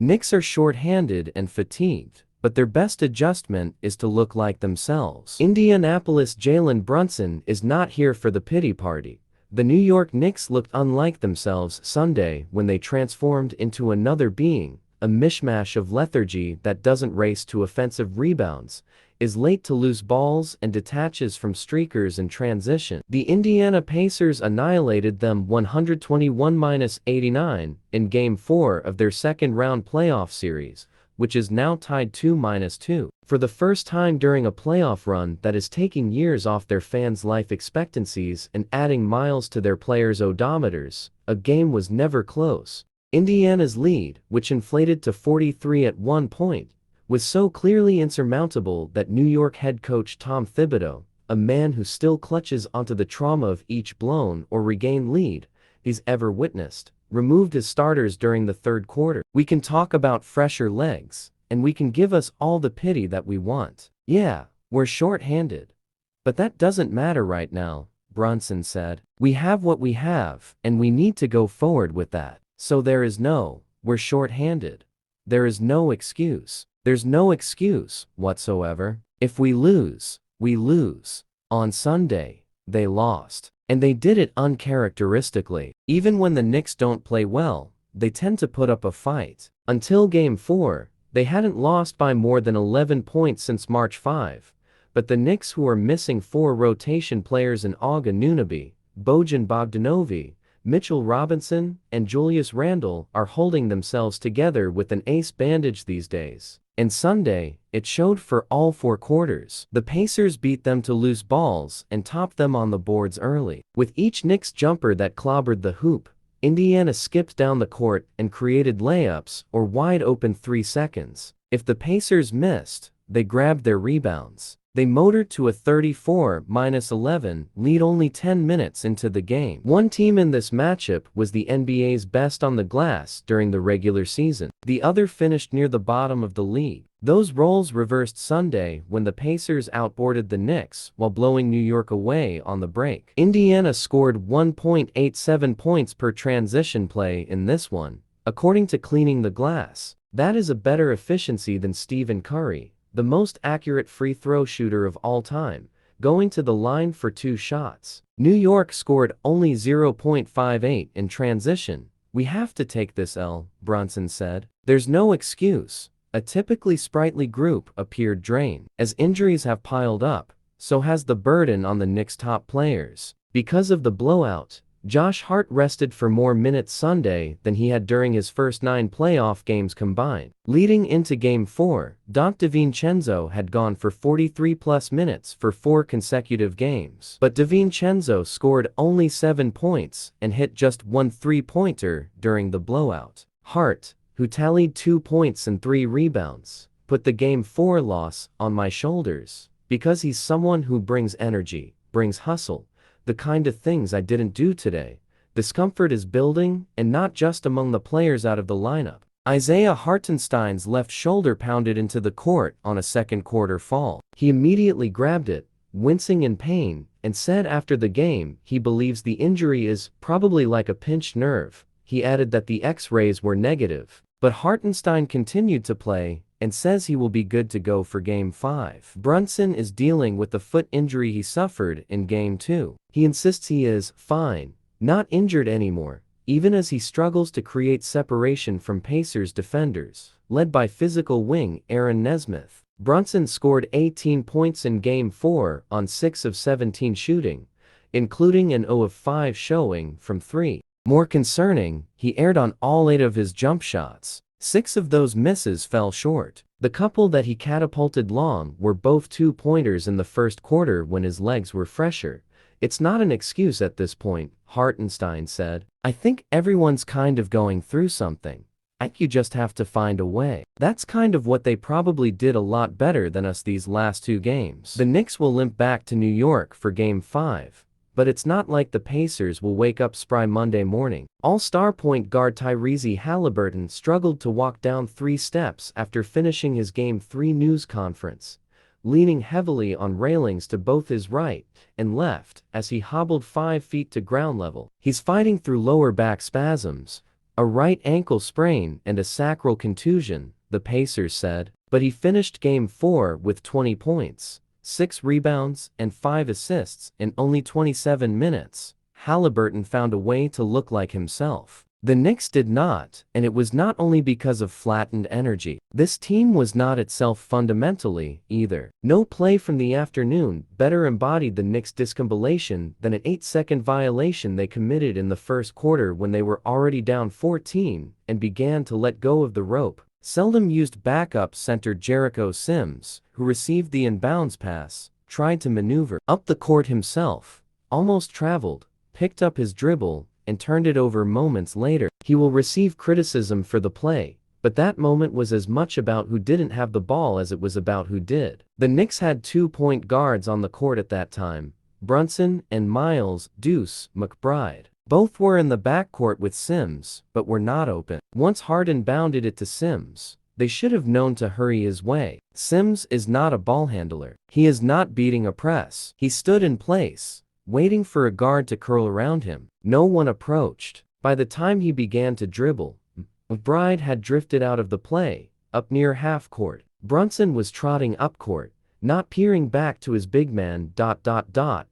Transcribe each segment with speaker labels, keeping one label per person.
Speaker 1: Knicks are short-handed and fatigued, but their best adjustment is to look like themselves. Indianapolis Jalen Brunson is not here for the pity party. The New York Knicks looked unlike themselves Sunday when they transformed into another being, a mishmash of lethargy that doesn't race to offensive rebounds, is late to loose balls and detaches from streakers in transition. The Indiana Pacers annihilated them 121-89 in Game 4 of their second-round playoff series, which is now tied 2-2. For the first time during a playoff run that is taking years off their fans' life expectancies and adding miles to their players' odometers, a game was never close. Indiana's lead, which inflated to 43 at one point, was so clearly insurmountable that New York head coach Tom Thibodeau, a man who still clutches onto the trauma of each blown or regained lead he's ever witnessed, removed his starters during the third quarter. We can talk about fresher legs, and we can give us all the pity that we want. Yeah, we're short-handed. But that doesn't matter right now, Brunson said. We have what we have, and we need to go forward with that. So we're short-handed. There is no excuse. There's no excuse whatsoever. If we lose, we lose. On Sunday, they lost. And they did it uncharacteristically. Even when the Knicks don't play well, they tend to put up a fight. Until Game 4, they hadn't lost by more than 11 points since March 5. But the Knicks, who are missing 4 rotation players in Aga Nunabi, Bojan Bogdanovic, Mitchell Robinson, and Julius Randle, are holding themselves together with an ace bandage these days. And Sunday, it showed for all 4 quarters. The Pacers beat them to loose balls and topped them on the boards early. With each Knicks jumper that clobbered the hoop, Indiana skipped down the court and created layups or wide-open 3 seconds. If the Pacers missed, they grabbed their rebounds. They motored to a 34-11 lead only 10 minutes into the game. One team in this matchup was the NBA's best on the glass during the regular season. The other finished near the bottom of the league. Those roles reversed Sunday when the Pacers outboarded the Knicks while blowing New York away on the break. Indiana scored 1.87 points per transition play in this one, according to Cleaning the Glass. That is a better efficiency than Stephen Curry, the most accurate free throw shooter of all time, going to the line for 2 shots. New York scored only 0.58 in transition. We have to take this L, Brunson said. There's no excuse. A typically sprightly group appeared drained. As injuries have piled up, so has the burden on the Knicks' top players. Because of the blowout, Josh Hart rested for more minutes Sunday than he had during his first 9 playoff games combined. Leading into Game 4, Donte DiVincenzo had gone for 43-plus minutes for 4 consecutive games. But DiVincenzo scored only 7 points and hit just 1 3-pointer during the blowout. Hart, who tallied 2 points and 3 rebounds, put the Game 4 loss on my shoulders, because he's someone who brings energy, brings hustle, the kind of things I didn't do today. Discomfort is building, and not just among the players out of the lineup. Isaiah Hartenstein's left shoulder pounded into the court on a second-quarter fall. He immediately grabbed it, wincing in pain, and said after the game he believes the injury is probably like a pinched nerve. He added that the X-rays were negative. But Hartenstein continued to play and says he will be good to go for Game 5. Brunson is dealing with the foot injury he suffered in Game 2. He insists he is fine, not injured anymore, even as he struggles to create separation from Pacers defenders, led by physical wing Aaron Nesmith. Brunson scored 18 points in Game 4 on 6 of 17 shooting, including an 0 of 5 showing from 3. More concerning, he aired on all 8 of his jump shots. 6 of those misses fell short. The couple that he catapulted long were both 2-pointers in the first quarter when his legs were fresher. It's not an excuse at this point, Hartenstein said. I think everyone's kind of going through something. I think you just have to find a way. That's kind of what they probably did a lot better than us these last 2 games. The Knicks will limp back to New York for Game 5. But it's not like the Pacers will wake up spry Monday morning. All-star point guard Tyrese Halliburton struggled to walk down 3 steps after finishing his Game 3 news conference, leaning heavily on railings to both his right and left as he hobbled 5 feet to ground level. He's fighting through lower back spasms, A right ankle sprain and a sacral contusion, the Pacers said, but he finished Game 4 with 20 points, 6 rebounds, and 5 assists in only 27 minutes. Halliburton found a way to look like himself. The Knicks did not, and it was not only because of flattened energy. This team was not itself fundamentally, either. No play from the afternoon better embodied the Knicks' discombobulation than an 8-second violation they committed in the first quarter when they were already down 14 and began to let go of the rope. Seldom used backup center Jericho Sims, who received the inbounds pass, tried to maneuver up the court himself, almost traveled, picked up his dribble, and turned it over moments later. He will receive criticism for the play, but that moment was as much about who didn't have the ball as it was about who did. The Knicks had 2 point guards on the court at that time, Brunson and Miles Deuce McBride. Both were in the backcourt with Sims, but were not open. Once Harden bounded it to Sims, they should have known to hurry his way. Sims is not a ball handler. He is not beating a press. He stood in place, waiting for a guard to curl around him. No one approached. By the time he began to dribble, McBride had drifted out of the play, up near half court. Brunson was trotting up court, not peering back to his big man.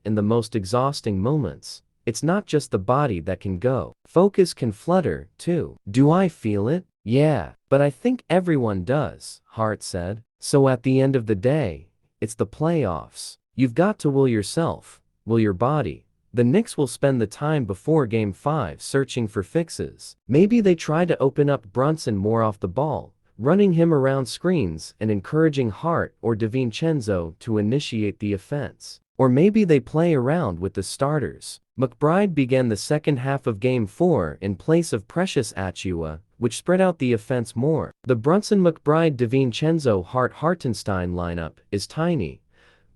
Speaker 1: In the most exhausting moments, it's not just the body that can go. Focus can flutter, too. Do I feel it? Yeah, but I think everyone does, Hart said. So at the end of the day, it's the playoffs. You've got to will yourself, will your body. The Knicks will spend the time before Game 5 searching for fixes. Maybe they try to open up Brunson more off the ball, running him around screens and encouraging Hart or DiVincenzo to initiate the offense. Or maybe they play around with the starters. McBride began the second half of Game 4 in place of Precious Achiuwa, which spread out the offense more. The Brunson-McBride-DiVincenzo Hartenstein lineup is tiny,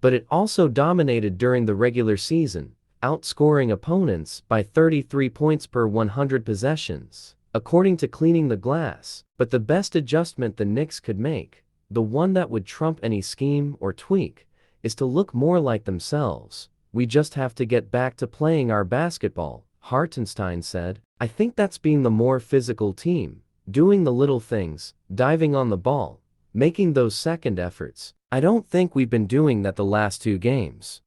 Speaker 1: but it also dominated during the regular season, outscoring opponents by 33 points per 100 possessions, according to Cleaning the Glass. But the best adjustment the Knicks could make, the one that would trump any scheme or tweak, is to look more like themselves. We just have to get back to playing our basketball, Hartenstein said. I think that's being the more physical team, doing the little things, diving on the ball, making those second efforts. I don't think we've been doing that the last 2 games.